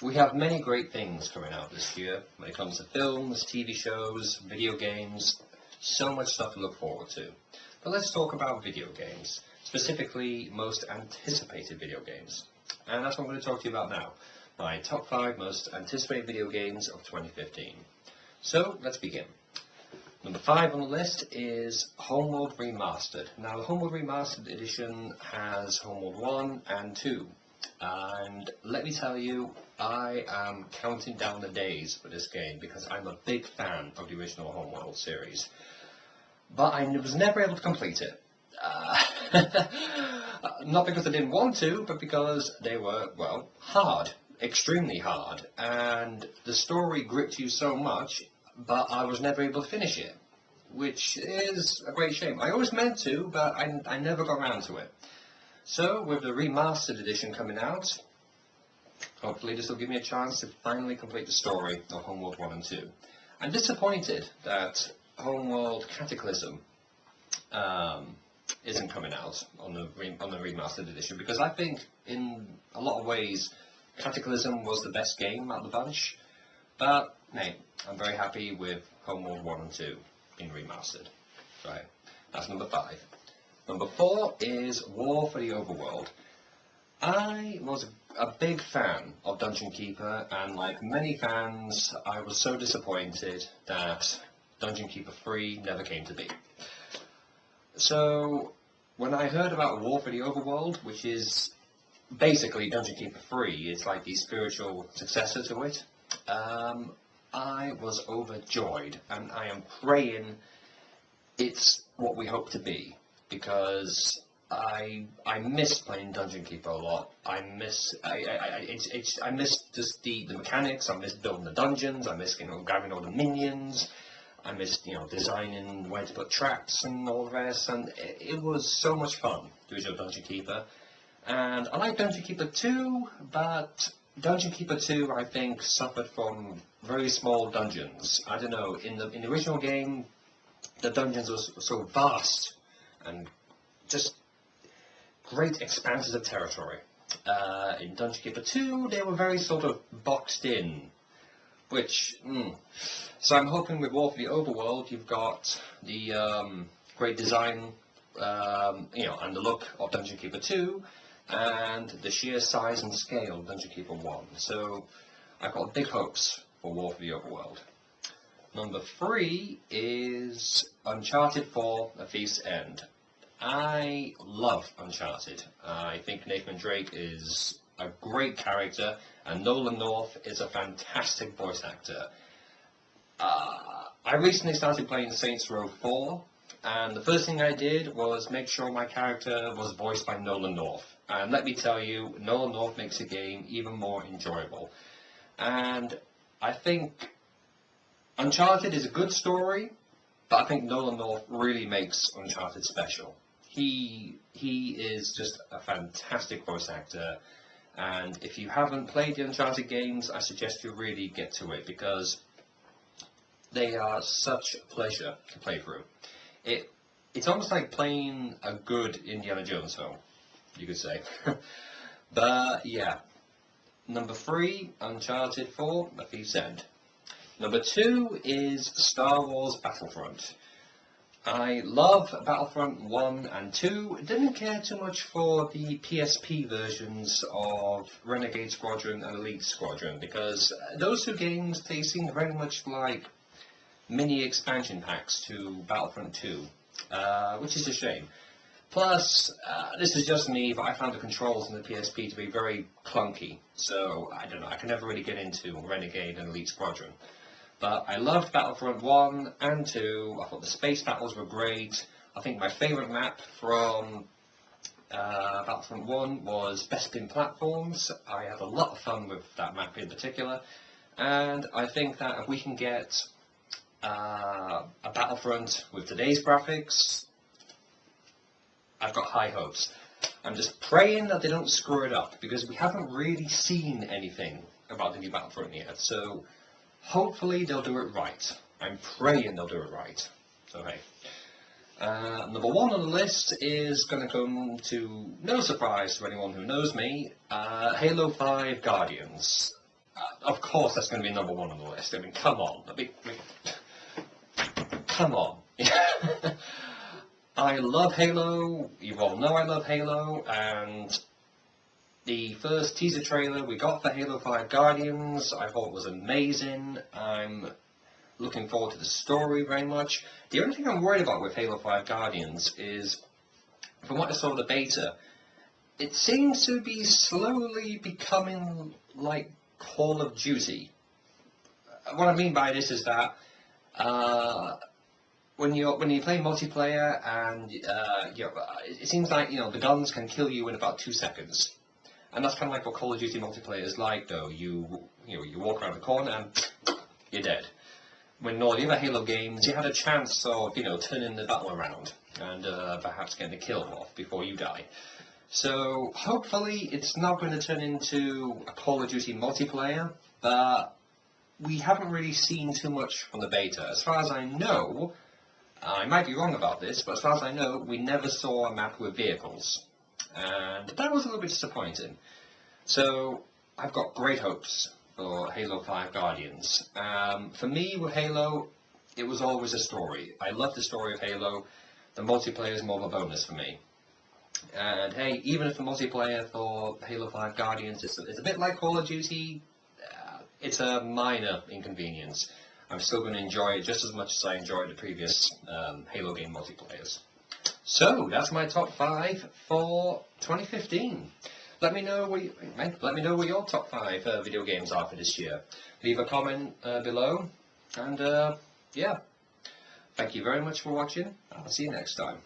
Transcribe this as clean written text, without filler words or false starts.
We have many great things coming out this year when it comes to films, TV shows, video games, so much stuff to look forward to. But let's talk about video games, specifically most anticipated video games. And that's what I'm going to talk to you about now, my top 5 most anticipated video games of 2015. So let's begin. Number 5 on the list is Homeworld Remastered. Now the Homeworld Remastered edition has Homeworld 1 and 2. And let me tell you, I am counting down the days for this game because I'm a big fan of the original Homeworld series. But I was never able to complete it. Not because I didn't want to, but because they were, well, hard. Extremely hard. And the story gripped you so much, but I was never able to finish it. Which is a great shame. I always meant to, but I never got around to it. So, with the remastered edition coming out, hopefully this will give me a chance to finally complete the story of Homeworld 1 and 2. I'm disappointed that Homeworld Cataclysm isn't coming out on the remastered edition, because I think in a lot of ways Cataclysm was the best game out of the bunch. But, hey, I'm very happy with Homeworld 1 and 2 being remastered. Right, that's number 5. Number 4 is War for the Overworld. I was a big fan of Dungeon Keeper, and like many fans, I was so disappointed that Dungeon Keeper 3 never came to be. So, when I heard about War for the Overworld, which is basically Dungeon Keeper 3, it's like the spiritual successor to it, I was overjoyed, and I am praying it's what we hope to be. Because I miss playing Dungeon Keeper a lot. I miss just the mechanics. I miss building the dungeons. I miss grabbing all the minions. I miss designing where to put traps and all the rest. And it was so much fun doing your Dungeon Keeper. And I like Dungeon Keeper 2, but Dungeon Keeper 2 I think suffered from very small dungeons. I don't know. In the original game, the dungeons were so vast. And just great expanses of territory. In Dungeon Keeper 2, they were very sort of boxed in, which, So I'm hoping with War for the Overworld, you've got the great design, and the look of Dungeon Keeper 2, and the sheer size and scale of Dungeon Keeper 1. So I've got big hopes for War for the Overworld. Number 3 is Uncharted 4: A Thief's End. I love Uncharted. I think Nathan Drake is a great character, and Nolan North is a fantastic voice actor. I recently started playing Saints Row 4, and the first thing I did was make sure my character was voiced by Nolan North. And let me tell you, Nolan North makes the game even more enjoyable. And I think Uncharted is a good story, but I think Nolan North really makes Uncharted special. He is just a fantastic voice actor, and if you haven't played the Uncharted games, I suggest you really get to it, because they are such a pleasure to play through. It's almost like playing a good Indiana Jones film, you could say. But yeah, number 3, Uncharted 4: A Thief's End. Number 2 is Star Wars Battlefront. I love Battlefront 1 and 2. Didn't care too much for the PSP versions of Renegade Squadron and Elite Squadron, because those two games, they seem very much like mini expansion packs to Battlefront 2, which is a shame. Plus, this is just me, but I found the controls in the PSP to be very clunky, so I don't know, I can never really get into Renegade and Elite Squadron. But I loved Battlefront 1 and 2. I thought the space battles were great. I think my favourite map from Battlefront 1 was Bespin Platforms. I had a lot of fun with that map in particular. And I think that if we can get a Battlefront with today's graphics, I've got high hopes. I'm just praying that they don't screw it up, because we haven't really seen anything about the new Battlefront yet. So hopefully they'll do it right. I'm praying they'll do it right. Okay. Number 1 on the list is going to come to no surprise to anyone who knows me, Halo 5 Guardians. of course that's going to be number one on the list. I mean, come on. Come on. I love Halo. You all know I love Halo, and the first teaser trailer we got for Halo 5 Guardians I thought was amazing. I'm looking forward to the story very much. The only thing I'm worried about with Halo 5 Guardians is, from what I saw of the beta, it seems to be slowly becoming like Call of Duty. What I mean by this is that when you play multiplayer and it seems like the guns can kill you in about 2 seconds, and that's kind of like what Call of Duty multiplayer is like. Though you walk around the corner and you're dead. When all the other Halo games, you had a chance of turning the battle around and perhaps getting a kill off before you die. So hopefully it's not going to turn into a Call of Duty multiplayer, but we haven't really seen too much from the beta. As far as I know, I might be wrong about this, but as far as I know, we never saw a map with vehicles, and that was a little bit disappointing. So I've got great hopes for Halo 5 Guardians. For me, with Halo, it was always a story. I love the story of Halo. The multiplayer is more of a bonus for me. And hey, even if the multiplayer for Halo 5 Guardians is a bit like Call of Duty, it's a minor inconvenience. I'm still going to enjoy it just as much as I enjoyed the previous Halo game multiplayers. So that's my top 5 for 2015. Let me know what your top 5 video games are for this year. Leave a comment below, and yeah, thank you very much for watching. I'll see you next time.